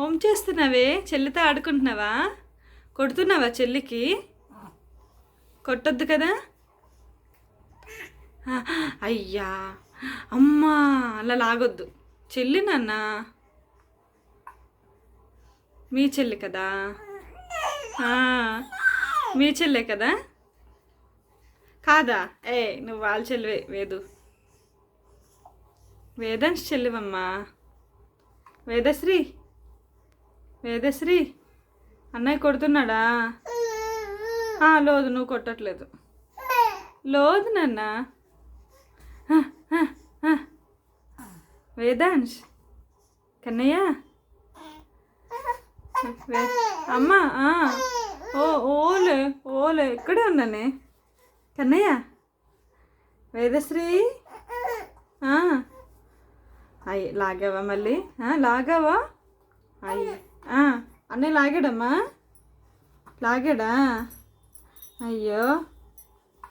ఏం చేస్తున్నావే? చెల్లితో ఆడుకుంటున్నావా? కొడుతున్నావా చెల్లికి? కొట్టొద్దు కదా. అయ్యా అమ్మా, అలా లాగొద్దు. చెల్లి నాన్న, మీ చెల్లి కదా. మీ చెల్లె కదా. కాదా? నువ్వు వాళ్ళ చెల్లివే. వేదాంశ్ చెల్లివమ్మా. వేదశ్రీ అన్నయ్య కొడుతున్నాడా? లోదు, నువ్వు కొట్టట్లేదు. లోదు నాన్న. వేదాంశ్, కన్నయ్య, అమ్మా. ఓలే ఇక్కడే ఉన్నానే కన్నయ్య. వేదశ్రీ, అయ్యి లాగావా మళ్ళీ? లాగావా? అయ్యి అన్నయ్య లాగాడమ్మా. లాగాడా? అయ్యో.